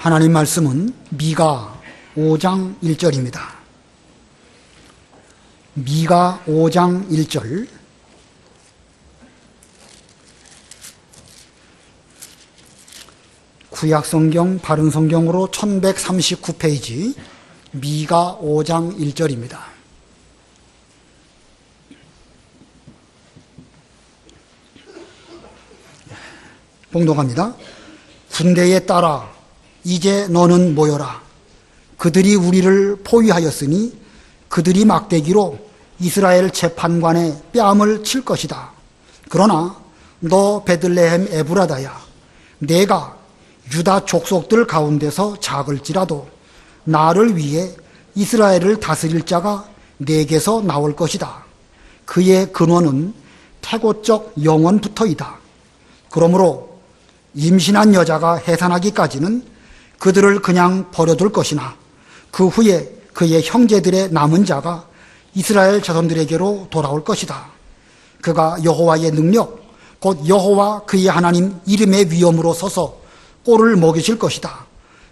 하나님 말씀은 미가 5장 1절입니다. 미가 5장 1절. 구약성경 바른성경으로 1139페이지 미가 5장 1절입니다. 봉독합니다. 군대에 따라 이제 너는 모여라. 그들이 우리를 포위하였으니 그들이 막대기로 이스라엘 재판관의 뺨을 칠 것이다. 그러나 너 베들레헴 에브라다야, 내가 유다 족속들 가운데서 작을지라도 나를 위해 이스라엘을 다스릴 자가 내게서 나올 것이다. 그의 근원은 태고적 영원부터이다. 그러므로 임신한 여자가 해산하기까지는 그들을 그냥 버려둘 것이나 그 후에 그의 형제들의 남은 자가 이스라엘 자손들에게로 돌아올 것이다. 그가 여호와의 능력, 곧 여호와 그의 하나님 이름의 위엄으로 서서 꼴을 먹이실 것이다.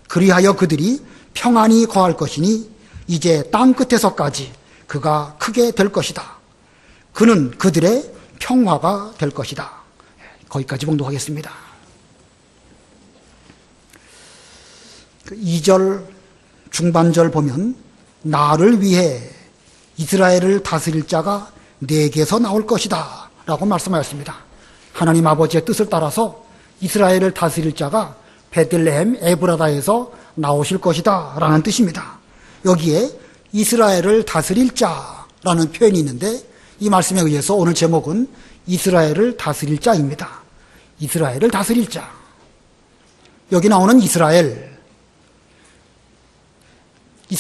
그리하여 그들이 평안히 거할 것이니 이제 땅 끝에서까지 그가 크게 될 것이다. 그는 그들의 평화가 될 것이다. 거기까지 봉독하겠습니다. 2절 중반절 보면 나를 위해 이스라엘을 다스릴 자가 내게서 나올 것이다 라고 말씀하였습니다. 하나님 아버지의 뜻을 따라서 이스라엘을 다스릴 자가 베들레헴 에브라다에서 나오실 것이다 라는 뜻입니다. 여기에 이스라엘을 다스릴 자라는 표현이 있는데 이 말씀에 의해서 오늘 제목은 이스라엘을 다스릴 자입니다. 이스라엘을 다스릴 자. 여기 나오는 이스라엘,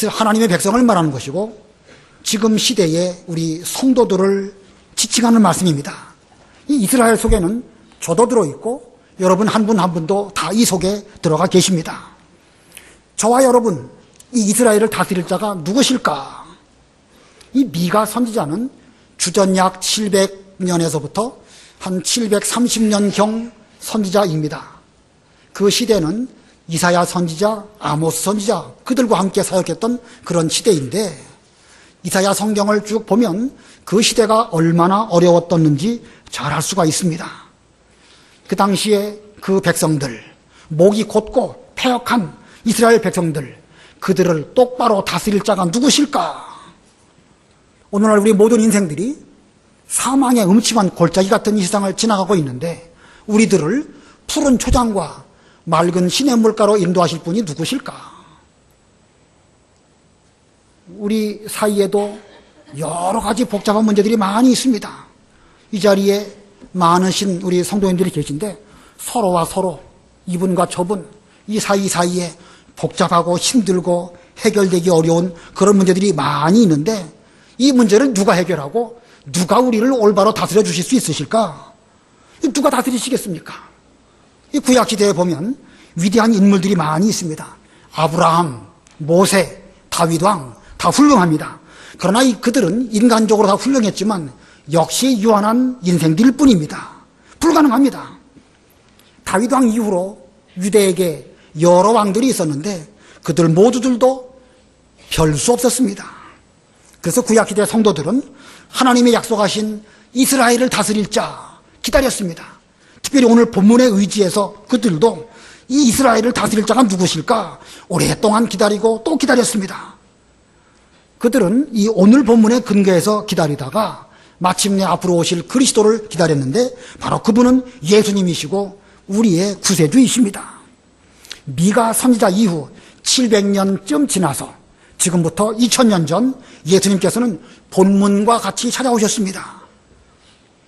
하나님의 백성을 말하는 것이고 지금 시대에 우리 성도들을 지칭하는 말씀입니다. 이 이스라엘 속에는 저도 들어있고 여러분 한 분 한 분도 다 이 속에 들어가 계십니다. 저와 여러분, 이 이스라엘을 다스릴 자가 누구실까? 이 미가 선지자는 주전 약 700년에서부터 한 730년경 선지자입니다. 그 시대는 이사야 선지자, 아모스 선지자 그들과 함께 사역했던 그런 시대인데 이사야 성경을 쭉 보면 그 시대가 얼마나 어려웠었는지 잘 알 수가 있습니다. 그 당시에 그 백성들, 목이 곧고 패역한 이스라엘 백성들, 그들을 똑바로 다스릴 자가 누구실까? 오늘날 우리 모든 인생들이 사망의 음침한 골짜기 같은 이 세상을 지나가고 있는데 우리들을 푸른 초장과 맑은 시냇물가로 인도하실 분이 누구실까? 우리 사이에도 여러 가지 복잡한 문제들이 많이 있습니다. 이 자리에 많으신 우리 성도님들이 계신데 서로와 서로, 이분과 저분, 이 사이사이에 복잡하고 힘들고 해결되기 어려운 그런 문제들이 많이 있는데 이 문제를 누가 해결하고 누가 우리를 올바로 다스려 주실 수 있으실까? 누가 다스리시겠습니까? 이 구약시대에 보면 위대한 인물들이 많이 있습니다. 아브라함, 모세, 다윗 왕 다 훌륭합니다. 그러나 그들은 인간적으로 다 훌륭했지만 역시 유한한 인생들일 뿐입니다. 불가능합니다. 다윗 왕 이후로 유대에게 여러 왕들이 있었는데 그들 모두들도 별 수 없었습니다. 그래서 구약시대 성도들은 하나님의 약속하신 이스라엘을 다스릴 자 기다렸습니다. 특별히 오늘 본문의 의지에서 그들도 이 이스라엘을 다스릴 자가 누구실까 오랫동안 기다리고 또 기다렸습니다. 그들은 이 오늘 본문의 근거에서 기다리다가 마침내 앞으로 오실 그리스도를 기다렸는데 바로 그분은 예수님이시고 우리의 구세주이십니다. 미가 선지자 이후 700년쯤 지나서 지금부터 2000년 전 예수님께서는 본문과 같이 찾아오셨습니다.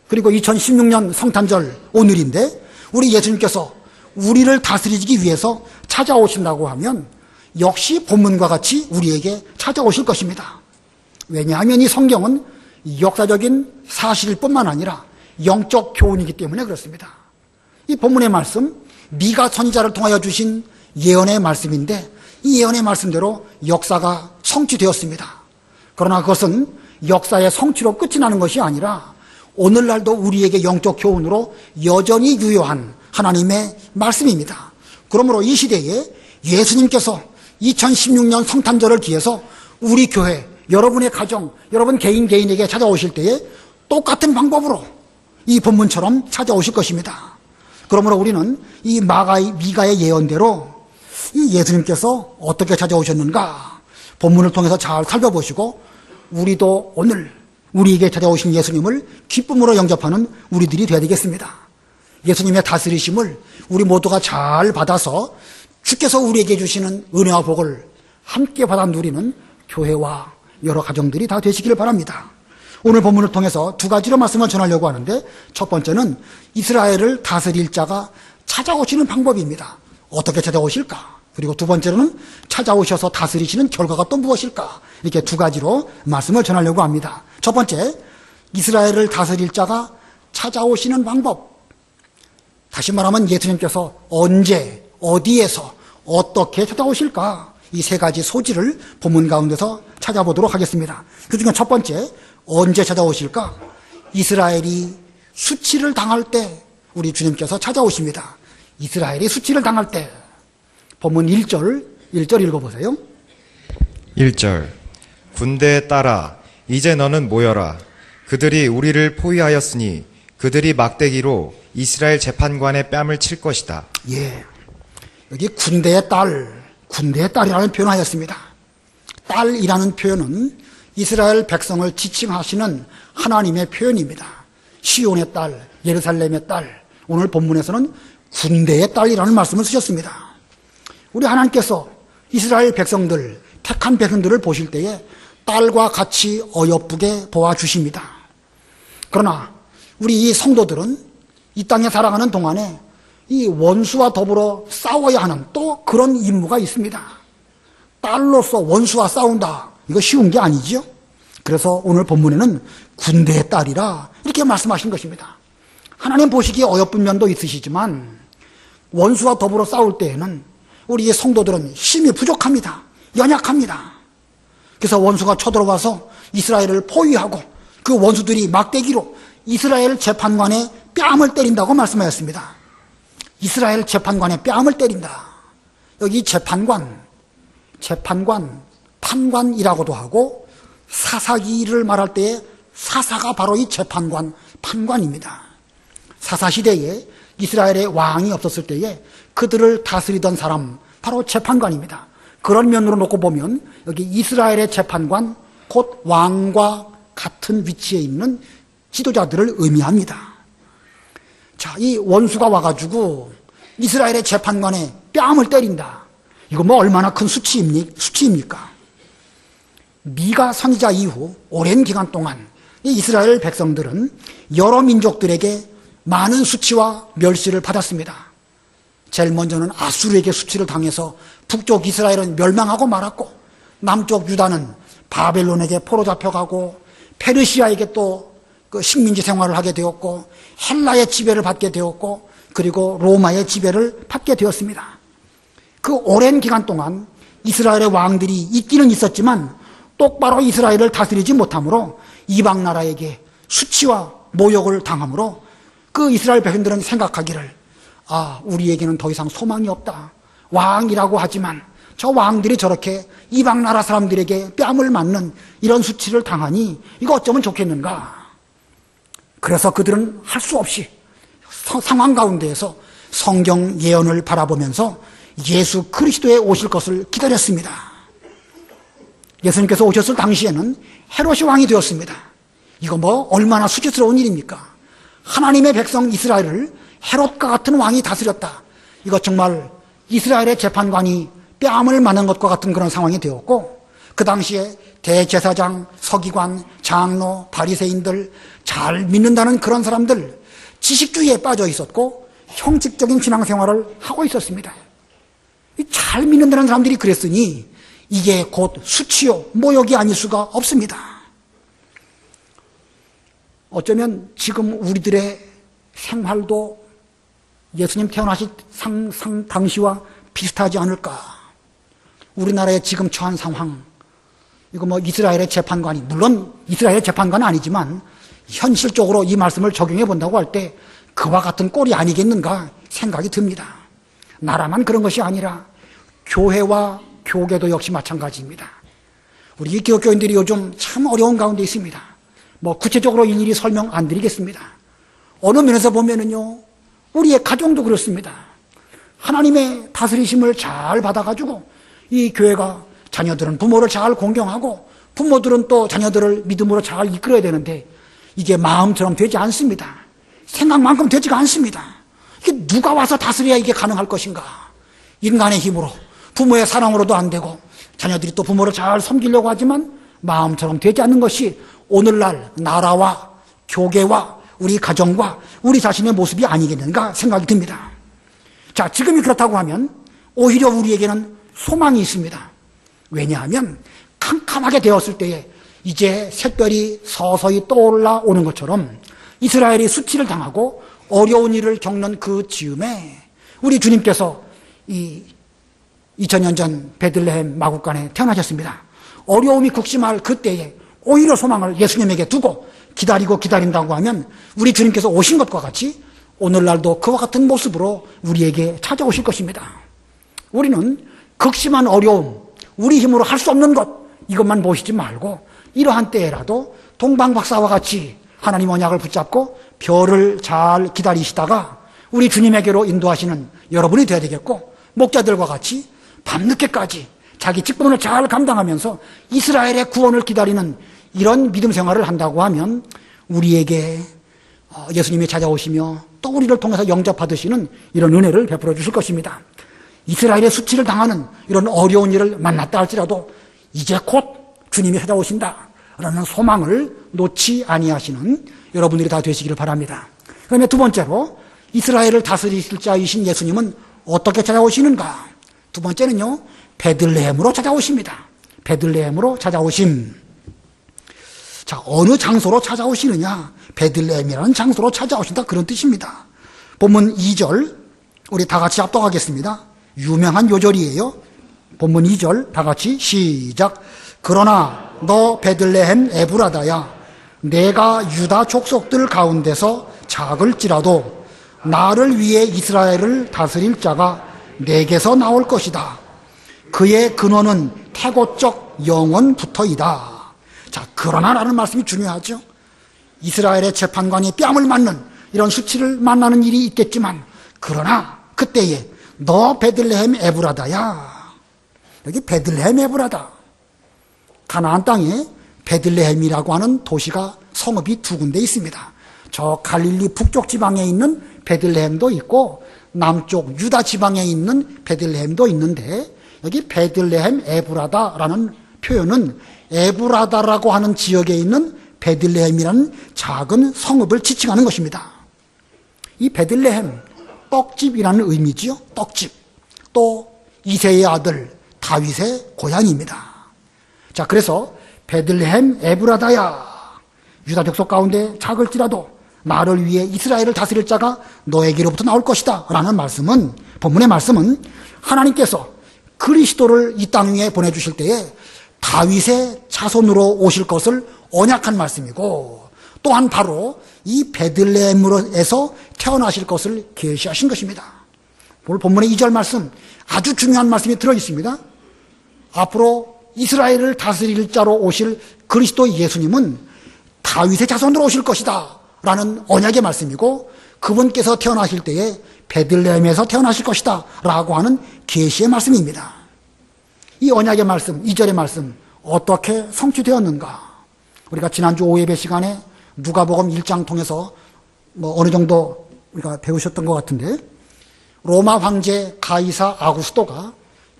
그리고 2016년 성탄절 오늘인데 우리 예수님께서 우리를 다스리기 위해서 찾아오신다고 하면 역시 본문과 같이 우리에게 찾아오실 것입니다. 왜냐하면 이 성경은 역사적인 사실일 뿐만 아니라 영적 교훈이기 때문에 그렇습니다. 이 본문의 말씀, 미가 선지자를 통하여 주신 예언의 말씀인데 이 예언의 말씀대로 역사가 성취되었습니다. 그러나 그것은 역사의 성취로 끝이 나는 것이 아니라 오늘날도 우리에게 영적 교훈으로 여전히 유효한 하나님의 말씀입니다. 그러므로 이 시대에 예수님께서 2016년 성탄절을 기해서 우리 교회, 여러분의 가정, 여러분 개인에게 찾아오실 때에 똑같은 방법으로 이 본문처럼 찾아오실 것입니다. 그러므로 우리는 이 미가의 예언대로 이 예수님께서 어떻게 찾아오셨는가 본문을 통해서 잘 살펴보시고 우리도 오늘 우리에게 찾아오신 예수님을 기쁨으로 영접하는 우리들이 되어야 되겠습니다. 예수님의 다스리심을 우리 모두가 잘 받아서 주께서 우리에게 주시는 은혜와 복을 함께 받아 누리는 교회와 여러 가정들이 다 되시기를 바랍니다. 오늘 본문을 통해서 두 가지로 말씀을 전하려고 하는데 첫 번째는 이스라엘을 다스릴 자가 찾아오시는 방법입니다. 어떻게 찾아오실까? 그리고 두 번째로는 찾아오셔서 다스리시는 결과가 또 무엇일까? 이렇게 두 가지로 말씀을 전하려고 합니다. 첫 번째, 이스라엘을 다스릴 자가 찾아오시는 방법. 다시 말하면 예수님께서 언제, 어디에서, 어떻게 찾아오실까? 이 세 가지 소지를 본문 가운데서 찾아보도록 하겠습니다. 그중에 첫 번째, 언제 찾아오실까? 이스라엘이 수치를 당할 때 우리 주님께서 찾아오십니다. 이스라엘이 수치를 당할 때 본문 1절 읽어보세요. 1절 군대에 따라 이제 너는 모여라. 그들이 우리를 포위하였으니 그들이 막대기로 이스라엘 재판관의 뺨을 칠 것이다. 예, 여기 군대의 딸이라는 표현을 하였습니다. 딸이라는 표현은 이스라엘 백성을 지칭하시는 하나님의 표현입니다. 시온의 딸, 예루살렘의 딸, 오늘 본문에서는 군대의 딸이라는 말씀을 쓰셨습니다. 우리 하나님께서 이스라엘 백성들, 택한 백성들을 보실 때에 딸과 같이 어여쁘게 보아주십니다. 그러나 우리 이 성도들은 이 땅에 살아가는 동안에 이 원수와 더불어 싸워야 하는 또 그런 임무가 있습니다. 딸로서 원수와 싸운다. 이거 쉬운 게 아니죠. 그래서 오늘 본문에는 군대의 딸이라 이렇게 말씀하신 것입니다. 하나님 보시기에 어여쁜 면도 있으시지만 원수와 더불어 싸울 때에는 우리 성도들은 힘이 부족합니다. 연약합니다. 그래서 원수가 쳐들어와서 이스라엘을 포위하고 그 원수들이 막대기로 이스라엘 재판관의 뺨을 때린다고 말씀하였습니다. 이스라엘 재판관의 뺨을 때린다. 여기 재판관, 판관이라고도 하고 사사기를 말할 때에 사사가 바로 이 재판관, 판관입니다. 사사시대에 이스라엘의 왕이 없었을 때에 그들을 다스리던 사람, 바로 재판관입니다. 그런 면으로 놓고 보면 여기 이스라엘의 재판관, 곧 왕과 같은 위치에 있는 지도자들을 의미합니다. 자, 이 원수가 와가지고 이스라엘의 재판관의 뺨을 때린다. 이거 뭐 얼마나 큰 수치입니까? 미가 선지자 이후 오랜 기간 동안 이 이스라엘 백성들은 여러 민족들에게 많은 수치와 멸시를 받았습니다. 제일 먼저는 아수르에게 수치를 당해서 북쪽 이스라엘은 멸망하고 말았고 남쪽 유다는 바벨론에게 포로 잡혀가고 페르시아에게 또 그 식민지 생활을 하게 되었고 헬라의 지배를 받게 되었고 그리고 로마의 지배를 받게 되었습니다. 그 오랜 기간 동안 이스라엘의 왕들이 있기는 있었지만 똑바로 이스라엘을 다스리지 못함으로 이방 나라에게 수치와 모욕을 당함으로 그 이스라엘 백성들은 생각하기를 우리에게는 더 이상 소망이 없다. 왕이라고 하지만 저 왕들이 저렇게 이방 나라 사람들에게 뺨을 맞는 이런 수치를 당하니 이거 어쩌면 좋겠는가. 그래서 그들은 할 수 없이 상황 가운데에서 성경 예언을 바라보면서 예수 그리스도의 오실 것을 기다렸습니다. 예수님께서 오셨을 당시에는 헤롯이 왕이 되었습니다. 이거 뭐 얼마나 수치스러운 일입니까? 하나님의 백성 이스라엘을 헤롯과 같은 왕이 다스렸다. 이거 정말 이스라엘의 재판관이 뺨을 맞는 것과 같은 그런 상황이 되었고 그 당시에 대제사장, 서기관, 장로, 바리새인들 잘 믿는다는 그런 사람들 지식주의에 빠져 있었고 형식적인 신앙생활을 하고 있었습니다. 잘 믿는다는 사람들이 그랬으니 이게 곧 수치요 모욕이 아닐 수가 없습니다. 어쩌면 지금 우리들의 생활도 예수님 태어나실 당시와 비슷하지 않을까. 우리나라의 지금 처한 상황, 이거 뭐 이스라엘의 재판관이, 물론 이스라엘의 재판관은 아니지만 현실적으로 이 말씀을 적용해 본다고 할 때 그와 같은 꼴이 아니겠는가 생각이 듭니다. 나라만 그런 것이 아니라 교회와 교계도 역시 마찬가지입니다. 우리 기독교인들이 요즘 참 어려운 가운데 있습니다. 구체적으로 일일이 설명 안 드리겠습니다. 어느 면에서 보면은요, 우리의 가정도 그렇습니다. 하나님의 다스리심을 잘 받아가지고 이 교회가 자녀들은 부모를 잘 공경하고 부모들은 또 자녀들을 믿음으로 잘 이끌어야 되는데 이게 마음처럼 되지 않습니다. 생각만큼 되지가 않습니다. 이게 누가 와서 다스려야 이게 가능할 것인가? 인간의 힘으로, 부모의 사랑으로도 안 되고 자녀들이 또 부모를 잘 섬기려고 하지만 마음처럼 되지 않는 것이 오늘날 나라와 교계와 우리 가정과 우리 자신의 모습이 아니겠는가 생각이 듭니다. 자, 지금이 그렇다고 하면 오히려 우리에게는 소망이 있습니다. 왜냐하면 캄캄하게 되었을 때에 이제 샛별이 서서히 떠올라오는 것처럼 이스라엘이 수치를 당하고 어려운 일을 겪는 그 즈음에 우리 주님께서 이 2000년 전 베들레헴 마구간에 태어나셨습니다. 어려움이 극심할 그때에 오히려 소망을 예수님에게 두고 기다린다고 하면 우리 주님께서 오신 것과 같이 오늘날도 그와 같은 모습으로 우리에게 찾아오실 것입니다. 우리는 극심한 어려움, 우리 힘으로 할 수 없는 것, 이것만 보시지 말고 이러한 때에라도 동방박사와 같이 하나님 언약을 붙잡고 별을 잘 기다리시다가 우리 주님에게로 인도하시는 여러분이 되어야 되겠고, 목자들과 같이 밤늦게까지 자기 직분을 잘 감당하면서 이스라엘의 구원을 기다리는 이런 믿음 생활을 한다고 하면 우리에게 예수님이 찾아오시며 또 우리를 통해서 영접받으시는 이런 은혜를 베풀어 주실 것입니다. 이스라엘의 수치를 당하는 이런 어려운 일을 만났다 할지라도 이제 곧 주님이 찾아오신다 라는 소망을 놓지 아니하시는 여러분들이 다 되시기를 바랍니다. 그다음에 두 번째로 이스라엘을 다스리실 자이신 예수님은 어떻게 찾아오시는가? 두 번째는요, 베들레헴으로 찾아오십니다. 베들레헴으로 찾아오심. 자, 어느 장소로 찾아오시느냐? 베들레헴이라는 장소로 찾아오신다, 그런 뜻입니다. 본문 2절 우리 다 같이 합독하겠습니다. 유명한 요절이에요. 본문 2절 다 같이 시작. 그러나 너 베들레헴 에브라다야, 내가 유다 족속들 가운데서 작을지라도 나를 위해 이스라엘을 다스릴 자가 내게서 나올 것이다. 그의 근원은 태고적 영원부터이다. 자, 그러나라는 말씀이 중요하죠. 이스라엘의 재판관이 뺨을 맞는 이런 수치를 만나는 일이 있겠지만, 그러나 그때에 너 베들레헴 에브라다야. 여기 베들레헴 에브라다. 가나안 땅에 베들레헴이라고 하는 도시가, 성읍이 두 군데 있습니다. 저 갈릴리 북쪽 지방에 있는 베들레헴도 있고 남쪽 유다 지방에 있는 베들레헴도 있는데, 여기 베들레헴 에브라다라는 표현은 에브라다라고 하는 지역에 있는 베들레헴이라는 작은 성읍을 지칭하는 것입니다. 이 베들레헴, 떡집이라는 의미지요. 떡집. 또 이새의 아들 다윗의 고향입니다. 자, 그래서 베들레헴 에브라다야, 유다 족속 가운데 작을지라도 나를 위해 이스라엘을 다스릴 자가 너에게로부터 나올 것이다 라는 말씀은, 본문의 말씀은 하나님께서 그리스도를 이 땅 위에 보내주실 때에 다윗의 자손으로 오실 것을 언약한 말씀이고, 또한 바로 이 베들레헴으로에서 태어나실 것을 계시하신 것입니다. 오늘 본문의 2절 말씀, 아주 중요한 말씀이 들어있습니다. 앞으로 이스라엘을 다스릴 자로 오실 그리스도 예수님은 다윗의 자손으로 오실 것이다 라는 언약의 말씀이고, 그분께서 태어나실 때에 베들레헴에서 태어나실 것이다 라고 하는 계시의 말씀입니다. 이 언약의 말씀, 2절의 말씀 어떻게 성취되었는가? 우리가 지난주 오예배 시간에 누가복음 1장 통해서 어느 정도 우리가 배우셨던 것 같은데, 로마 황제 가이사 아구스토가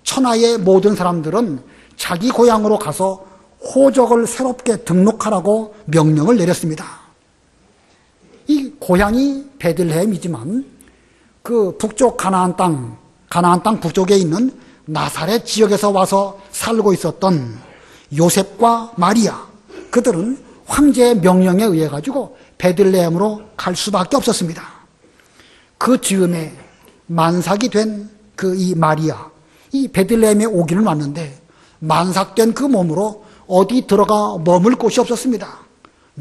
천하의 모든 사람들은 자기 고향으로 가서 호적을 새롭게 등록하라고 명령을 내렸습니다. 이 고향이 베들레헴이지만 그 북쪽 가나안 땅 북쪽에 있는 나사렛 지역에서 와서 살고 있었던 요셉과 마리아, 그들은 황제의 명령에 의해 가지고 베들레헴으로 갈 수밖에 없었습니다. 그 즈음에 만삭이 된 그 이 마리아, 이 베들레헴에 오기는 왔는데 만삭된 그 몸으로 어디 들어가 머물 곳이 없었습니다.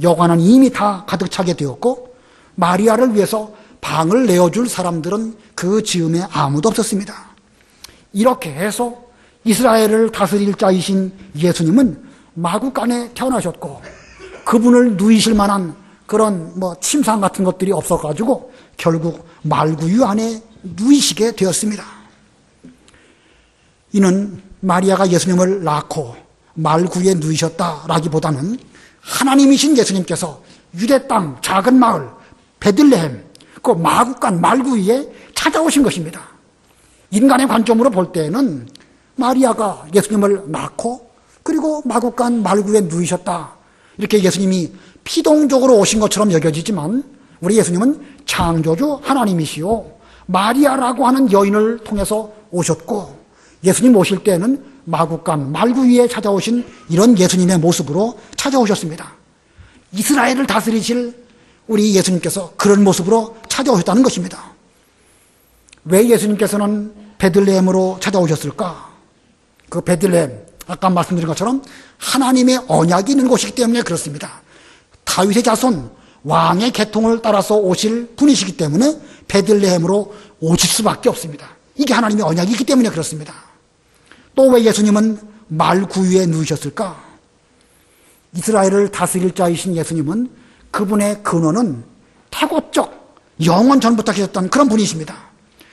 여관은 이미 다 가득 차게 되었고, 마리아를 위해서 방을 내어줄 사람들은 그 즈음에 아무도 없었습니다. 이렇게 해서 이스라엘을 다스릴 자이신 예수님은 마구간에 태어나셨고 그분을 누이실 만한 그런 침상 같은 것들이 없어가지고 결국 말구유 안에 누이시게 되었습니다. 이는 마리아가 예수님을 낳고 말구유에 누이셨다라기보다는 하나님이신 예수님께서 유대 땅 작은 마을 베들레헴 그 마구간 말구유에 찾아오신 것입니다. 인간의 관점으로 볼 때는 마리아가 예수님을 낳고 그리고 마구간 말구유에 누이셨다 이렇게 예수님이 피동적으로 오신 것처럼 여겨지지만 우리 예수님은 창조주 하나님이시요 마리아라고 하는 여인을 통해서 오셨고 예수님 오실 때는 마구간 말구유에 찾아오신 이런 예수님의 모습으로 찾아오셨습니다. 이스라엘을 다스리실 우리 예수님께서 그런 모습으로 찾아오셨다는 것입니다. 왜 예수님께서는 베들레헴으로 찾아오셨을까? 그 베들레헴 아까 말씀드린 것처럼 하나님의 언약이 있는 곳이기 때문에 그렇습니다. 다윗의 자손 왕의 계통을 따라서 오실 분이시기 때문에 베들레헴으로 오실 수밖에 없습니다. 이게 하나님의 언약이기 때문에 그렇습니다. 또 왜 예수님은 말구유에 누우셨을까? 이스라엘을 다스릴 자이신 예수님은 그분의 근원은 태고적 영원 전부터 계셨던 그런 분이십니다.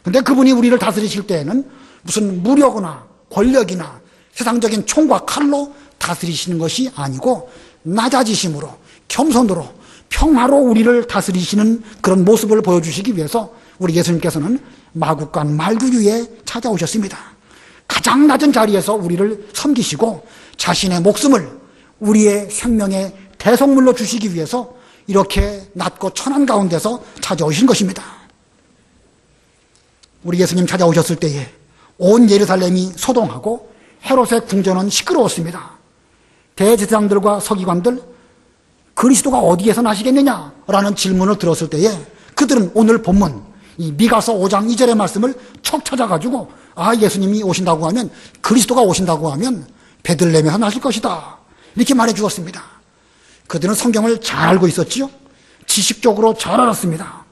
그런데 그분이 우리를 다스리실 때에는 무슨 무력이나 권력이나 세상적인 총과 칼로 다스리시는 것이 아니고 낮아지심으로 겸손으로 평화로 우리를 다스리시는 그런 모습을 보여주시기 위해서 우리 예수님께서는 마구간 말구유에 찾아오셨습니다. 가장 낮은 자리에서 우리를 섬기시고 자신의 목숨을 우리의 생명의 대속물로 주시기 위해서 이렇게 낮고 천한 가운데서 찾아오신 것입니다. 우리 예수님 찾아오셨을 때에 온 예루살렘이 소동하고 헤롯의 궁전은 시끄러웠습니다. 대제사장들과 서기관들 그리스도가 어디에서 나시겠느냐라는 질문을 들었을 때에 그들은 오늘 본문 이 미가서 5장 2절의 말씀을 척 찾아가지고 예수님이 오신다고 하면 그리스도가 오신다고 하면 베들레헴에서 나실 것이다 이렇게 말해 주었습니다. 그들은 성경을 잘 알고 있었지요. 지식적으로 잘 알았습니다.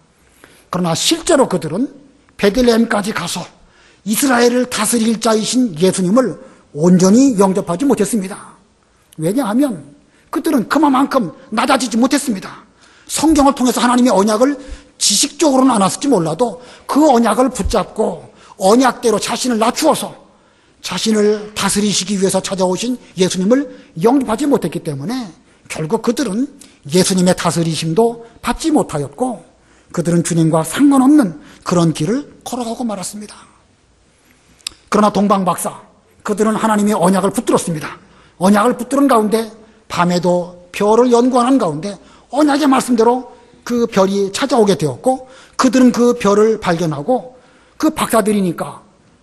그러나 실제로 그들은 베들레헴까지 가서 이스라엘을 다스릴 자이신 예수님을 온전히 영접하지 못했습니다. 왜냐하면 그들은 그만큼 낮아지지 못했습니다. 성경을 통해서 하나님의 언약을 지식적으로는 안 왔을지 몰라도 그 언약을 붙잡고 언약대로 자신을 낮추어서 자신을 다스리시기 위해서 찾아오신 예수님을 영접하지 못했기 때문에 결국 그들은 예수님의 다스리심도 받지 못하였고 그들은 주님과 상관없는 그런 길을 걸어가고 말았습니다. 그러나 동방박사 그들은 하나님의 언약을 붙들었습니다. 언약을 붙드는 가운데 밤에도 별을 연구하는 가운데 언약의 말씀대로 그 별이 찾아오게 되었고 그들은 그 별을 발견하고 그 박사들이니까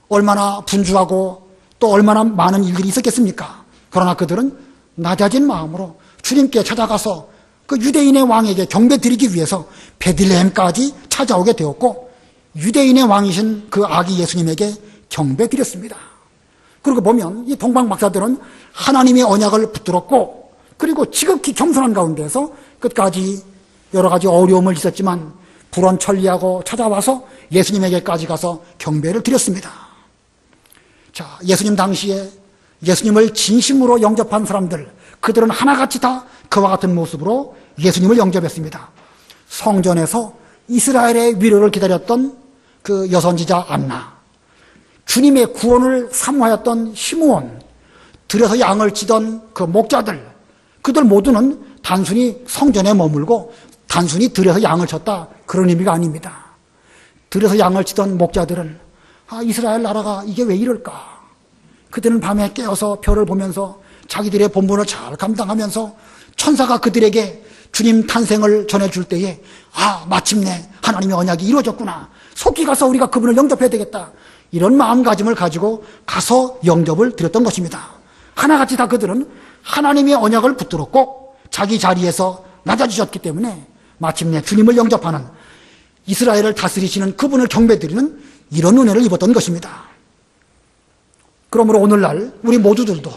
얼마나 분주하고 또 얼마나 많은 일들이 있었겠습니까? 그러나 그들은 낮아진 마음으로 주님께 찾아가서 그 유대인의 왕에게 경배 드리기 위해서 베들레헴까지 찾아오게 되었고 유대인의 왕이신 그 아기 예수님에게 경배 드렸습니다. 그리고 보면 이 동방 박사들은 하나님의 언약을 붙들었고 그리고 지극히 겸손한 가운데서 끝까지 여러 가지 어려움을 있었지만 불원 천리하고 찾아와서 예수님에게까지 가서 경배를 드렸습니다. 자, 예수님 당시에 예수님을 진심으로 영접한 사람들 그들은 하나같이 다 그와 같은 모습으로 예수님을 영접했습니다. 성전에서 이스라엘의 위로를 기다렸던 그 여선지자 안나, 주님의 구원을 사모하였던 시므온, 들여서 양을 치던 그 목자들, 그들 모두는 단순히 성전에 머물고 단순히 들여서 양을 쳤다 그런 의미가 아닙니다. 들여서 양을 치던 목자들은 이스라엘 나라가 이게 왜 이럴까? 그들은 밤에 깨어서 별을 보면서 자기들의 본분을 잘 감당하면서 천사가 그들에게 주님 탄생을 전해줄 때에 마침내 하나님의 언약이 이루어졌구나. 속히 가서 우리가 그분을 영접해야 되겠다. 이런 마음가짐을 가지고 가서 영접을 드렸던 것입니다. 하나같이 다 그들은 하나님의 언약을 붙들었고 자기 자리에서 낮아지셨기 때문에 마침내 주님을 영접하는 이스라엘을 다스리시는 그분을 경배드리는 이런 은혜를 입었던 것입니다. 그러므로 오늘날 우리 모두들도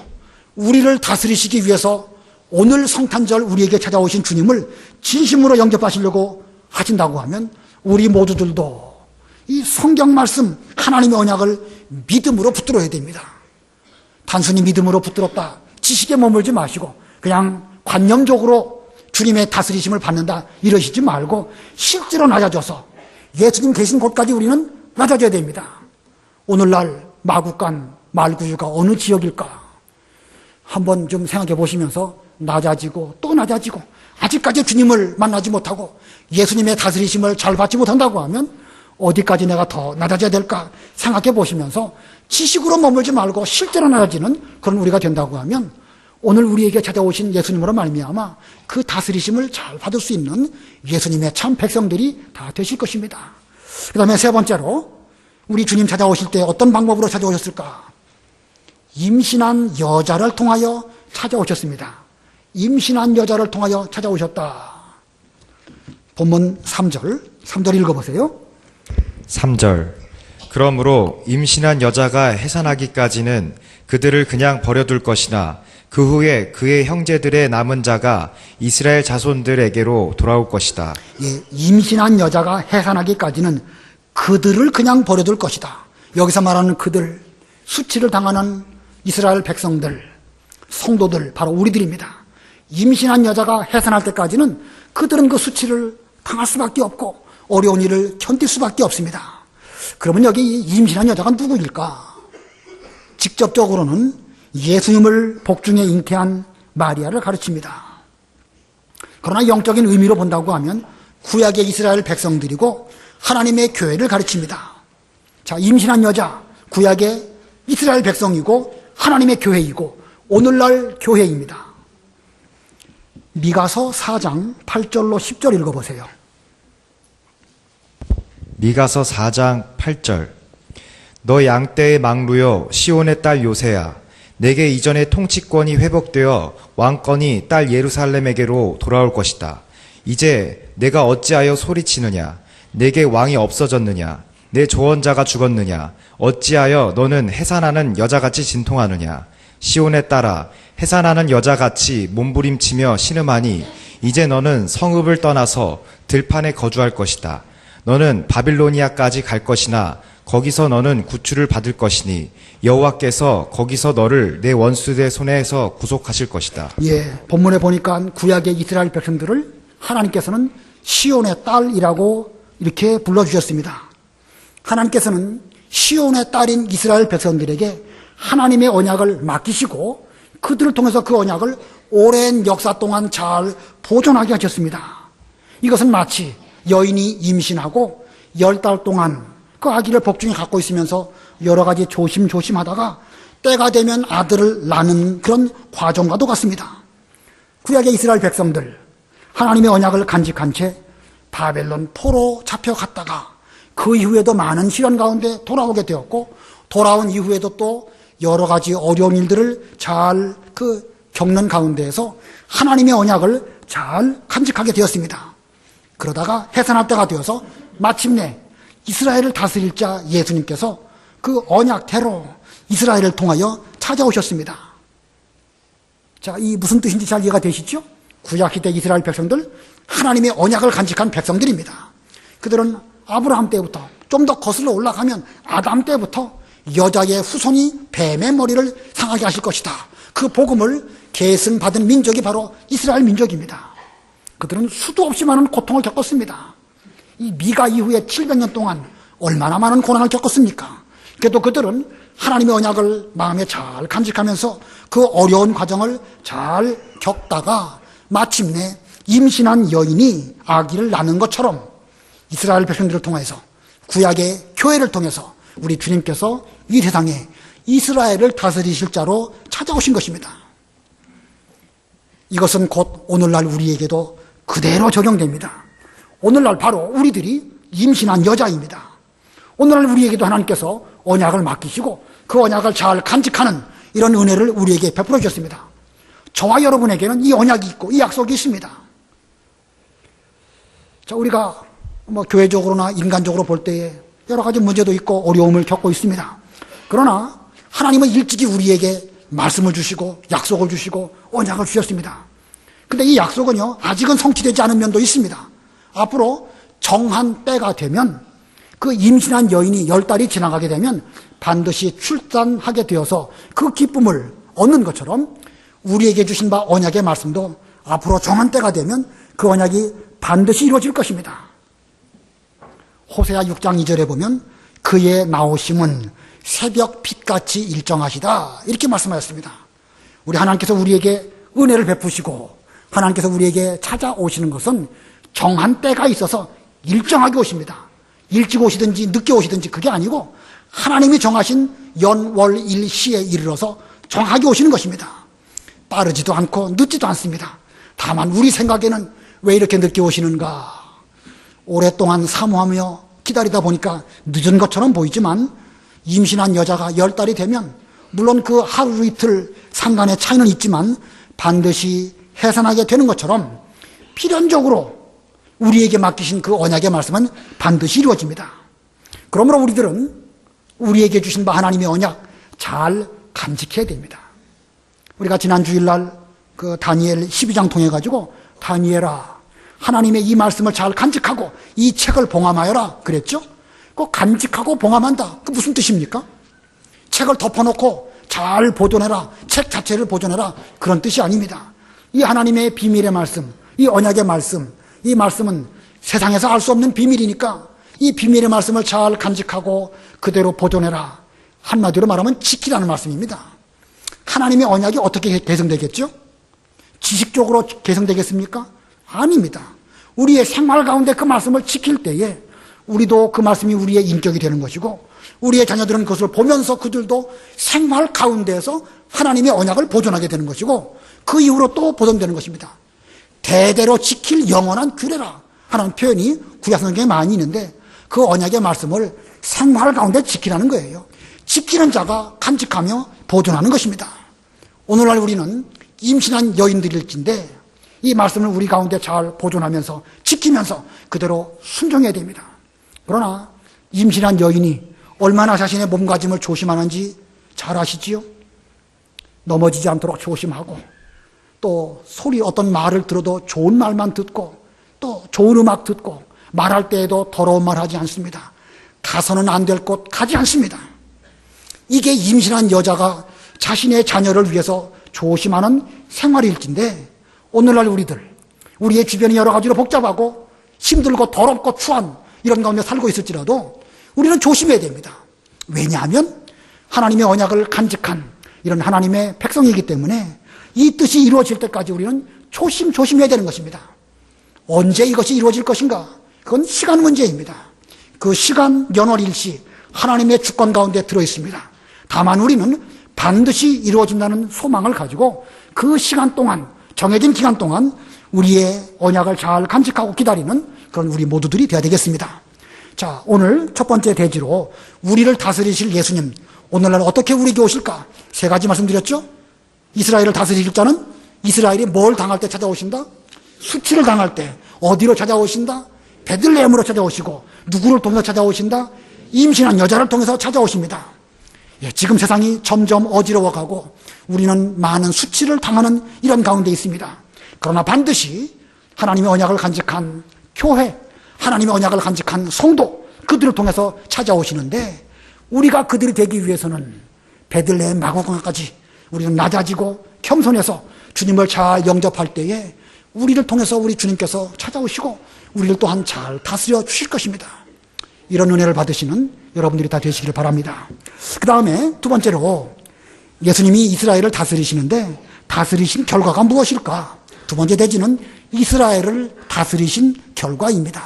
우리를 다스리시기 위해서 오늘 성탄절 우리에게 찾아오신 주님을 진심으로 영접하시려고 하신다고 하면 우리 모두들도 이 성경 말씀 하나님의 언약을 믿음으로 붙들어야 됩니다. 단순히 믿음으로 붙들었다, 지식에 머물지 마시고 그냥 관념적으로 주님의 다스리심을 받는다 이러시지 말고 실제로 낮아져서 예수님 계신 곳까지 우리는 낮아져야 됩니다. 오늘날 마국간 말구유가 어느 지역일까? 한번 좀 생각해 보시면서 낮아지고 또 낮아지고 아직까지 주님을 만나지 못하고 예수님의 다스리심을 잘 받지 못한다고 하면 어디까지 내가 더 낮아져야 될까 생각해 보시면서 지식으로 머물지 말고 실제로 낮아지는 그런 우리가 된다고 하면 오늘 우리에게 찾아오신 예수님으로 말미암아 그 다스리심을 잘 받을 수 있는 예수님의 참 백성들이 다 되실 것입니다. 그 다음에 세 번째로 우리 주님 찾아오실 때 어떤 방법으로 찾아오셨을까? 임신한 여자를 통하여 찾아오셨습니다. 임신한 여자를 통하여 찾아오셨다. 본문 3절 읽어보세요. 3절. 그러므로 임신한 여자가 해산하기까지는 그들을 그냥 버려둘 것이나 그 후에 그의 형제들의 남은 자가 이스라엘 자손들에게로 돌아올 것이다. 예, 임신한 여자가 해산하기까지는 그들을 그냥 버려둘 것이다. 여기서 말하는 그들, 수치를 당하는 이스라엘 백성들, 성도들, 바로 우리들입니다. 임신한 여자가 해산할 때까지는 그들은 그 수치를 당할 수밖에 없고 어려운 일을 견딜 수밖에 없습니다. 그러면 여기 임신한 여자가 누구일까? 직접적으로는 예수님을 복중에 잉태한 마리아를 가르칩니다. 그러나 영적인 의미로 본다고 하면 구약의 이스라엘 백성들이고 하나님의 교회를 가르칩니다. 자, 임신한 여자, 구약의 이스라엘 백성이고 하나님의 교회이고 오늘날 교회입니다. 미가서 4장 8절로 10절 읽어보세요. 미가서 4장 8절. 너 양떼의 망루여 시온의 딸 요새야, 내게 이전의 통치권이 회복되어 왕권이 딸 예루살렘에게로 돌아올 것이다. 이제 내가 어찌하여 소리치느냐? 내게 왕이 없어졌느냐? 내 조언자가 죽었느냐? 어찌하여 너는 해산하는 여자같이 진통하느냐? 시온의 딸아, 해산하는 여자같이 몸부림치며 신음하니 이제 너는 성읍을 떠나서 들판에 거주할 것이다. 너는 바빌로니아까지 갈 것이나 거기서 너는 구출을 받을 것이니 여호와께서 거기서 너를 내 원수들의 손에서 구속하실 것이다. 예, 본문에 보니까 구약의 이스라엘 백성들을 하나님께서는 시온의 딸이라고 이렇게 불러주셨습니다. 하나님께서는 시온의 딸인 이스라엘 백성들에게 하나님의 언약을 맡기시고 그들을 통해서 그 언약을 오랜 역사 동안 잘 보존하게 하셨습니다. 이것은 마치 여인이 임신하고 10달 동안 그 아기를 복중에 갖고 있으면서 여러 가지 조심하다가 때가 되면 아들을 낳는 그런 과정과도 같습니다. 구약의 이스라엘 백성들, 하나님의 언약을 간직한 채 바벨론 포로 잡혀갔다가 그 이후에도 많은 시련 가운데 돌아오게 되었고 돌아온 이후에도 또 여러 가지 어려운 일들을 잘 겪는 가운데에서 하나님의 언약을 잘 간직하게 되었습니다. 그러다가 해산할 때가 되어서 마침내 이스라엘을 다스릴 자 예수님께서 그 언약대로 이스라엘을 통하여 찾아오셨습니다. 자, 이 무슨 뜻인지 잘 이해가 되시죠? 구약시대 이스라엘 백성들, 하나님의 언약을 간직한 백성들입니다. 그들은 아브라함 때부터 좀 더 거슬러 올라가면 아담 때부터 여자의 후손이 뱀의 머리를 상하게 하실 것이다. 그 복음을 계승받은 민족이 바로 이스라엘 민족입니다. 그들은 수도 없이 많은 고통을 겪었습니다. 이 미가 이후에 700년 동안 얼마나 많은 고난을 겪었습니까? 그래도 그들은 하나님의 언약을 마음에 잘 간직하면서 그 어려운 과정을 잘 겪다가 마침내 임신한 여인이 아기를 낳는 것처럼 이스라엘 백성들을 통해서 구약의 교회를 통해서 우리 주님께서 이 세상에 이스라엘을 다스리실 자로 찾아오신 것입니다. 이것은 곧 오늘날 우리에게도 그대로 적용됩니다. 오늘날 바로 우리들이 임신한 여자입니다. 오늘날 우리에게도 하나님께서 언약을 맡기시고 그 언약을 잘 간직하는 이런 은혜를 우리에게 베풀어 주셨습니다. 저와 여러분에게는 이 언약이 있고 이 약속이 있습니다. 자, 우리가 교회적으로나 인간적으로 볼 때에 여러 가지 문제도 있고 어려움을 겪고 있습니다. 그러나 하나님은 일찍이 우리에게 말씀을 주시고 약속을 주시고 언약을 주셨습니다. 근데 이 약속은요, 아직은 성취되지 않은 면도 있습니다. 앞으로 정한 때가 되면 그 임신한 여인이 10달이 지나가게 되면 반드시 출산하게 되어서 그 기쁨을 얻는 것처럼 우리에게 주신 바 언약의 말씀도 앞으로 정한 때가 되면 그 언약이 반드시 이루어질 것입니다. 호세아 6장 2절에 보면 그의 나오심은 새벽 빛같이 일정하시다 이렇게 말씀하셨습니다. 우리 하나님께서 우리에게 은혜를 베푸시고 하나님께서 우리에게 찾아오시는 것은 정한 때가 있어서 일정하게 오십니다. 일찍 오시든지 늦게 오시든지 그게 아니고 하나님이 정하신 연월일시에 이르러서 정하게 오시는 것입니다. 빠르지도 않고 늦지도 않습니다. 다만 우리 생각에는 왜 이렇게 늦게 오시는가? 오랫동안 사모하며 기다리다 보니까 늦은 것처럼 보이지만 임신한 여자가 10달이 되면 물론 그 하루 이틀 상간의 차이는 있지만 반드시 해산하게 되는 것처럼 필연적으로 우리에게 맡기신 그 언약의 말씀은 반드시 이루어집니다. 그러므로 우리들은 우리에게 주신 바 하나님의 언약 잘 간직해야 됩니다. 우리가 지난 주일날 그 다니엘 12장 통해 가지고 다니엘아 하나님의 이 말씀을 잘 간직하고 이 책을 봉함하여라 그랬죠? 그 간직하고 봉함한다. 그 무슨 뜻입니까? 책을 덮어놓고 잘 보존해라. 책 자체를 보존해라. 그런 뜻이 아닙니다. 이 하나님의 비밀의 말씀, 이 언약의 말씀, 이 말씀은 세상에서 알 수 없는 비밀이니까 이 비밀의 말씀을 잘 간직하고 그대로 보존해라. 한마디로 말하면 지키라는 말씀입니다. 하나님의 언약이 어떻게 개성되겠죠? 지식적으로 개성되겠습니까? 아닙니다. 우리의 생활 가운데 그 말씀을 지킬 때에 우리도 그 말씀이 우리의 인격이 되는 것이고 우리의 자녀들은 그것을 보면서 그들도 생활 가운데에서 하나님의 언약을 보존하게 되는 것이고 그 이후로 또 보존되는 것입니다. 대대로 지킬 영원한 규례라 하는 표현이 구약성경에 많이 있는데 그 언약의 말씀을 생활 가운데 지키라는 거예요. 지키는 자가 간직하며 보존하는 것입니다. 오늘날 우리는 임신한 여인들일진데 이 말씀을 우리 가운데 잘 보존하면서 지키면서 그대로 순종해야 됩니다. 그러나 임신한 여인이 얼마나 자신의 몸가짐을 조심하는지 잘 아시지요? 넘어지지 않도록 조심하고 또 소리 어떤 말을 들어도 좋은 말만 듣고 또 좋은 음악 듣고 말할 때에도 더러운 말 하지 않습니다. 가서는 안 될 곳 가지 않습니다. 이게 임신한 여자가 자신의 자녀를 위해서 조심하는 생활일진데 오늘날 우리의 주변이 여러 가지로 복잡하고 힘들고 더럽고 추한 이런 가운데 살고 있을지라도 우리는 조심해야 됩니다. 왜냐하면 하나님의 언약을 간직한 이런 하나님의 백성이기 때문에 이 뜻이 이루어질 때까지 우리는 조심해야 되는 것입니다. 언제 이것이 이루어질 것인가? 그건 시간 문제입니다. 그 시간 연월일시 하나님의 주권 가운데 들어있습니다. 다만 우리는 반드시 이루어진다는 소망을 가지고 그 시간 동안 정해진 기간 동안 우리의 언약을 잘 간직하고 기다리는 그런 우리 모두들이 되어야 되겠습니다. 자, 오늘 첫 번째 대지로 우리를 다스리실 예수님 오늘날 어떻게 우리에게 오실까? 3가지 말씀드렸죠? 이스라엘을 다스리실 자는 이스라엘이 뭘 당할 때 찾아오신다? 수치를 당할 때 어디로 찾아오신다? 베들레헴으로 찾아오시고 누구를 통해서 찾아오신다? 임신한 여자를 통해서 찾아오십니다. 지금 세상이 점점 어지러워가고 우리는 많은 수치를 당하는 이런 가운데 있습니다. 그러나 반드시 하나님의 언약을 간직한 교회, 하나님의 언약을 간직한 성도, 그들을 통해서 찾아오시는데 우리가 그들이 되기 위해서는 베들레헴 마구간까지 우리는 낮아지고 겸손해서 주님을 잘 영접할 때에 우리를 통해서 우리 주님께서 찾아오시고 우리를 또한 잘 다스려 주실 것입니다. 이런 은혜를 받으시는 여러분들이 다 되시기를 바랍니다. 그 다음에 두 번째로 예수님이 이스라엘을 다스리시는데 다스리신 결과가 무엇일까? 두 번째 대지는 이스라엘을 다스리신 결과입니다.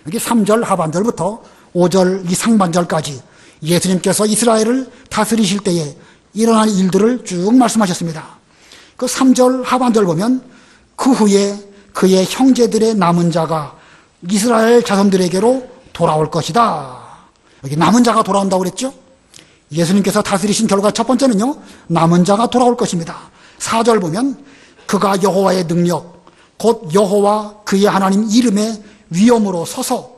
여기 3절 하반절부터 5절 이 상반절까지 예수님께서 이스라엘을 다스리실 때에 일어날 일들을 쭉 말씀하셨습니다. 그 3절 하반절 보면 그 후에 그의 형제들의 남은 자가 이스라엘 자손들에게로 돌아올 것이다. 여기 남은 자가 돌아온다고 그랬죠? 예수님께서 다스리신 결과 첫 번째는요, 남은 자가 돌아올 것입니다. 4절 보면 그가 여호와의 능력, 곧 여호와 그의 하나님 이름의 위엄으로 서서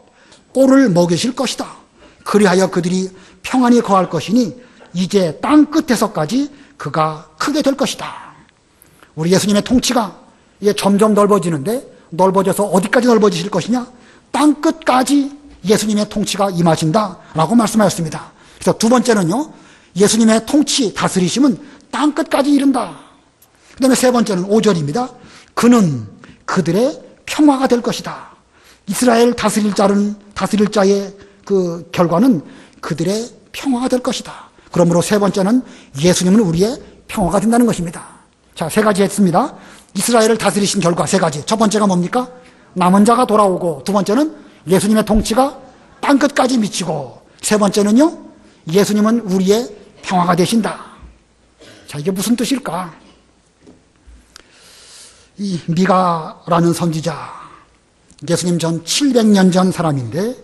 꼴을 먹이실 것이다. 그리하여 그들이 평안히 거할 것이니 이제 땅 끝에서까지 그가 크게 될 것이다. 우리 예수님의 통치가 이제 점점 넓어지는데 넓어져서 어디까지 넓어지실 것이냐? 땅 끝까지 예수님의 통치가 임하신다라고 말씀하셨습니다. 그래서 두 번째는요, 예수님의 통치, 다스리심은 땅끝까지 이른다. 그 다음에 세 번째는 5절입니다. 그는 그들의 평화가 될 것이다. 이스라엘 다스릴 자의 그 결과는 그들의 평화가 될 것이다. 그러므로 세 번째는 예수님은 우리의 평화가 된다는 것입니다. 자, 세 가지 했습니다. 이스라엘을 다스리신 결과 세 가지. 첫 번째가 뭡니까? 남은 자가 돌아오고, 두 번째는 예수님의 통치가 땅끝까지 미치고, 세 번째는요, 예수님은 우리의 평화가 되신다. 자, 이게 무슨 뜻일까? 이 미가라는 선지자, 예수님 전 700년 전 사람인데,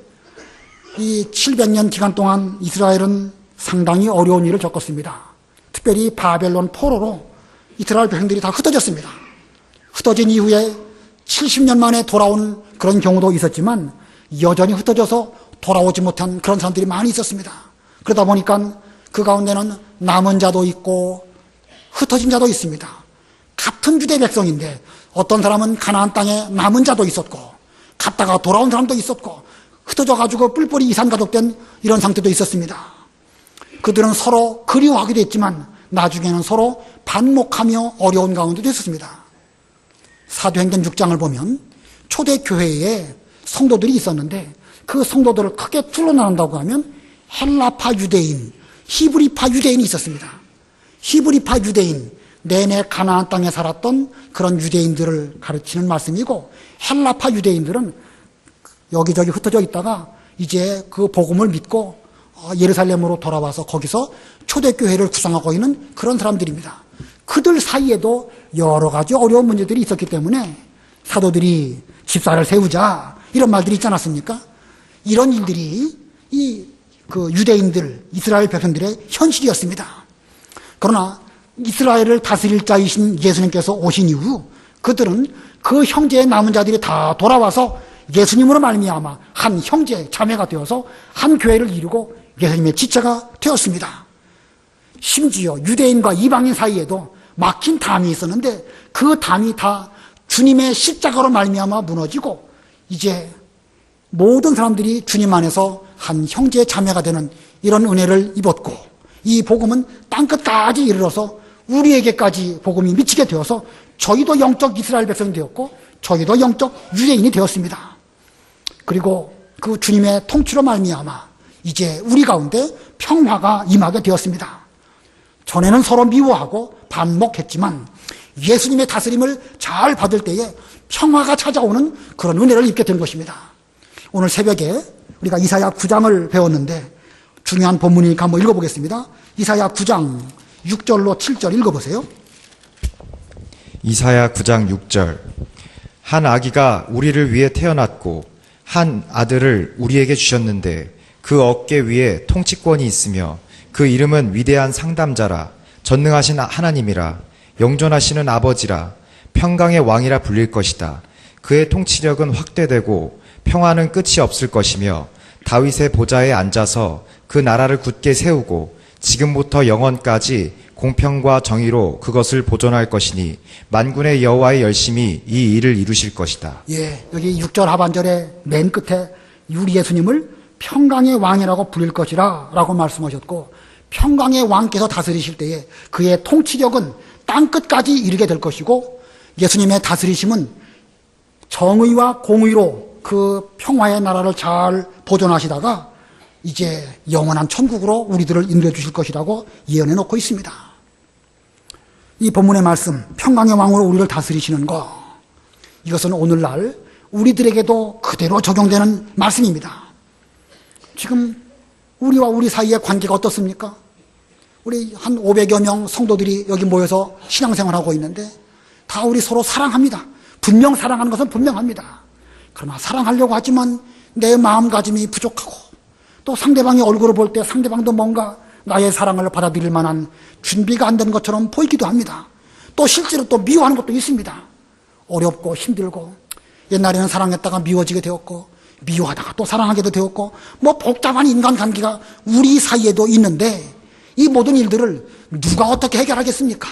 이 700년 기간 동안 이스라엘은 상당히 어려운 일을 겪었습니다. 특별히 바벨론 포로로 이스라엘 백성들이 다 흩어졌습니다. 흩어진 이후에 70년 만에 돌아온 그런 경우도 있었지만 여전히 흩어져서 돌아오지 못한 그런 사람들이 많이 있었습니다. 그러다 보니까 그 가운데는 남은 자도 있고 흩어진 자도 있습니다. 같은 유대 백성인데 어떤 사람은 가나안 땅에 남은 자도 있었고 갔다가 돌아온 사람도 있었고 흩어져가지고 뿔뿔이 이산가족된 이런 상태도 있었습니다. 그들은 서로 그리워하기도 했지만 나중에는 서로 반목하며 어려운 가운데도 있었습니다. 사도행전 6장을 보면 초대교회에 성도들이 있었는데 그 성도들을 크게 둘러 나눈다고 하면 헬라파 유대인, 히브리파 유대인이 있었습니다. 히브리파 유대인, 내내 가나안 땅에 살았던 그런 유대인들을 가르치는 말씀이고, 헬라파 유대인들은 여기저기 흩어져 있다가 이제 그 복음을 믿고 예루살렘으로 돌아와서 거기서 초대교회를 구성하고 있는 그런 사람들입니다. 그들 사이에도 여러 가지 어려운 문제들이 있었기 때문에 사도들이 집사를 세우자 이런 말들이 있지 않았습니까? 이런 일들이 그 유대인들, 이스라엘 백성들의 현실이었습니다. 그러나 이스라엘을 다스릴 자이신 예수님께서 오신 이후 그들은 그 형제의 남은 자들이 다 돌아와서 예수님으로 말미암아 한 형제, 자매가 되어서 한 교회를 이루고 예수님의 지체가 되었습니다. 심지어 유대인과 이방인 사이에도 막힌 담이 있었는데 그 담이 다 주님의 십자가로 말미암아 무너지고 이제 모든 사람들이 주님 안에서 한 형제, 자매가 되는 이런 은혜를 입었고, 이 복음은 땅끝까지 이르러서 우리에게까지 복음이 미치게 되어서 저희도 영적 이스라엘 백성이 되었고 저희도 영적 유대인이 되었습니다. 그리고 그 주님의 통치로 말미암아 이제 우리 가운데 평화가 임하게 되었습니다. 전에는 서로 미워하고 반목했지만 예수님의 다스림을 잘 받을 때에 평화가 찾아오는 그런 은혜를 입게 된 것입니다. 오늘 새벽에 우리가 이사야 9장을 배웠는데 중요한 본문이니까 한번 읽어보겠습니다. 이사야 9장 6절로 7절 읽어보세요. 이사야 9장 6절. 한 아기가 우리를 위해 태어났고 한 아들을 우리에게 주셨는데 그 어깨 위에 통치권이 있으며 그 이름은 위대한 상담자라, 전능하신 하나님이라, 영존하시는 아버지라, 평강의 왕이라 불릴 것이다. 그의 통치력은 확대되고 평화는 끝이 없을 것이며 다윗의 보좌에 앉아서 그 나라를 굳게 세우고 지금부터 영원까지 공평과 정의로 그것을 보존할 것이니 만군의 여호와의 열심히 이 일을 이루실 것이다. 예, 여기 6절 하반절에 맨 끝에 우리 예수님을 평강의 왕이라고 부릴 것이라 라고 말씀하셨고, 평강의 왕께서 다스리실 때에 그의 통치력은 땅끝까지 이르게 될 것이고, 예수님의 다스리심은 정의와 공의로 그 평화의 나라를 잘 보존하시다가 이제 영원한 천국으로 우리들을 인도해 주실 것이라고 예언해 놓고 있습니다. 이 본문의 말씀, 평강의 왕으로 우리를 다스리시는 것, 이것은 오늘날 우리들에게도 그대로 적용되는 말씀입니다. 지금 우리와 우리 사이의 관계가 어떻습니까? 우리 한 500여 명 성도들이 여기 모여서 신앙생활하고 있는데 다 우리 서로 사랑합니다. 분명 사랑하는 것은 분명합니다. 그러나 사랑하려고 하지만 내 마음가짐이 부족하고 또 상대방의 얼굴을 볼 때 상대방도 뭔가 나의 사랑을 받아들일 만한 준비가 안 된 것처럼 보이기도 합니다. 또 실제로 또 미워하는 것도 있습니다. 어렵고 힘들고 옛날에는 사랑했다가 미워지게 되었고 미워하다가 또 사랑하게도 되었고 뭐 복잡한 인간관계가 우리 사이에도 있는데 이 모든 일들을 누가 어떻게 해결하겠습니까?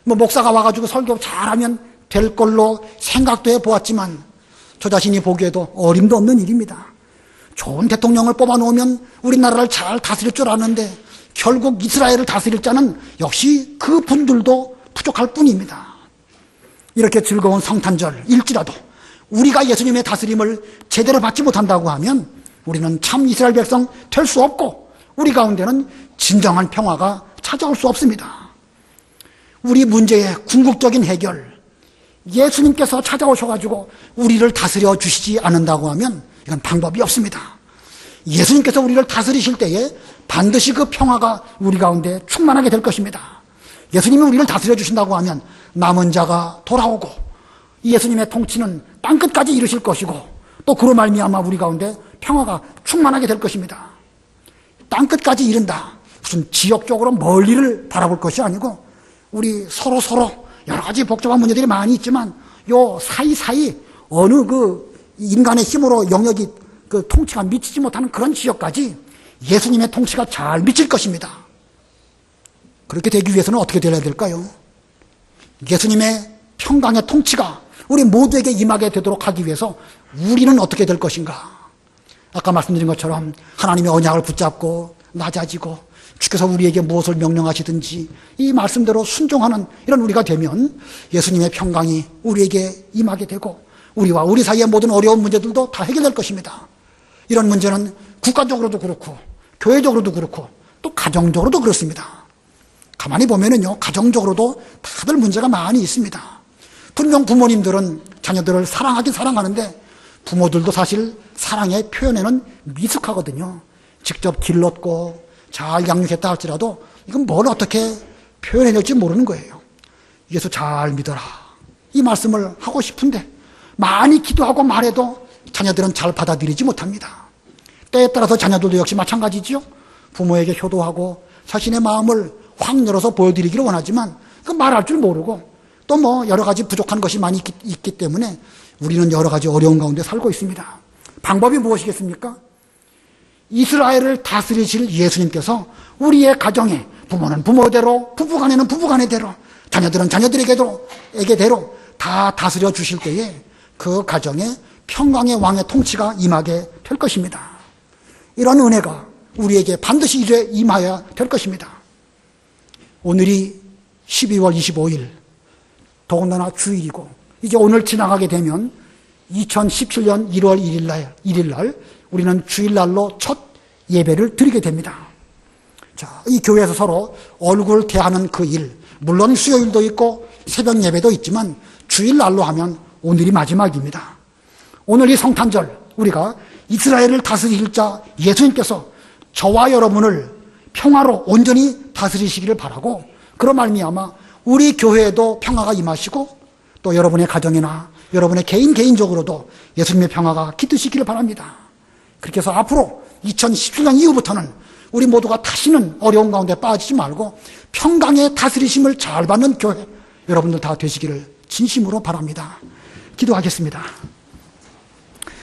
뭐 목사가 와가지고 설교 잘하면 될 걸로 생각도 해보았지만 저 자신이 보기에도 어림도 없는 일입니다. 좋은 대통령을 뽑아놓으면 우리나라를 잘 다스릴 줄 아는데 결국 이스라엘을 다스릴 자는 역시 그 분들도 부족할 뿐입니다. 이렇게 즐거운 성탄절일지라도 우리가 예수님의 다스림을 제대로 받지 못한다고 하면 우리는 참 이스라엘 백성 될 수 없고 우리 가운데는 진정한 평화가 찾아올 수 없습니다. 우리 문제의 궁극적인 해결, 예수님께서 찾아오셔가지고 우리를 다스려 주시지 않는다고 하면 이건 방법이 없습니다. 예수님께서 우리를 다스리실 때에 반드시 그 평화가 우리 가운데 충만하게 될 것입니다. 예수님이 우리를 다스려 주신다고 하면 남은 자가 돌아오고 예수님의 통치는 땅끝까지 이루실 것이고 또 그로 말미암아 우리 가운데 평화가 충만하게 될 것입니다. 땅끝까지 이른다. 무슨 지역적으로 멀리를 바라볼 것이 아니고 우리 서로 여러 가지 복잡한 문제들이 많이 있지만 요 사이사이 어느 그 인간의 힘으로 영역이 그 통치가 미치지 못하는 그런 지역까지 예수님의 통치가 잘 미칠 것입니다. 그렇게 되기 위해서는 어떻게 되어야 될까요? 예수님의 평강의 통치가 우리 모두에게 임하게 되도록 하기 위해서 우리는 어떻게 될 것인가? 아까 말씀드린 것처럼 하나님의 언약을 붙잡고 낮아지고 주께서 우리에게 무엇을 명령하시든지 이 말씀대로 순종하는 이런 우리가 되면 예수님의 평강이 우리에게 임하게 되고 우리와 우리 사이의 모든 어려운 문제들도 다 해결될 것입니다. 이런 문제는 국가적으로도 그렇고 교회적으로도 그렇고 또 가정적으로도 그렇습니다. 가만히 보면은요, 가정적으로도 다들 문제가 많이 있습니다. 분명 부모님들은 자녀들을 사랑하긴 사랑하는데 부모들도 사실 사랑의 표현에는 미숙하거든요. 직접 길렀고 잘 양육했다 할지라도 이건 뭘 어떻게 표현해야 될지 모르는 거예요. 예수 잘 믿어라. 이 말씀을 하고 싶은데 많이 기도하고 말해도 자녀들은 잘 받아들이지 못합니다. 때에 따라서 자녀들도 역시 마찬가지죠. 부모에게 효도하고 자신의 마음을 확 열어서 보여드리기를 원하지만 그 말할 줄 모르고 또 뭐 여러 가지 부족한 것이 많이 있기 때문에 우리는 여러 가지 어려운 가운데 살고 있습니다. 방법이 무엇이겠습니까? 이스라엘을 다스리실 예수님께서 우리의 가정에 부모는 부모대로, 부부간에는 부부간의대로, 자녀들은 자녀들에게대로 다 다스려 주실 때에 그 가정에 평강의 왕의 통치가 임하게 될 것입니다. 이런 은혜가 우리에게 반드시 이제 임하여야 될 것입니다. 오늘이 12월 25일, 더군다나 주일이고 이제 오늘 지나가게 되면 2017년 1월 1일 날 우리는 주일날로 첫 예배를 드리게 됩니다. 자, 이 교회에서 서로 얼굴 대하는 그 일, 물론 수요일도 있고 새벽 예배도 있지만 주일날로 하면 오늘이 마지막입니다. 오늘 이 성탄절 우리가 이스라엘을 다스리실 자 예수님께서 저와 여러분을 평화로 온전히 다스리시기를 바라고 그런 말미암아 우리 교회에도 평화가 임하시고 또 여러분의 가정이나 여러분의 개인적으로도 예수님의 평화가 깃드시기를 바랍니다. 그렇게 해서 앞으로 2017년 이후부터는 우리 모두가 다시는 어려운 가운데 빠지지 말고 평강의 다스리심을 잘 받는 교회 여러분들 다 되시기를 진심으로 바랍니다. 기도하겠습니다.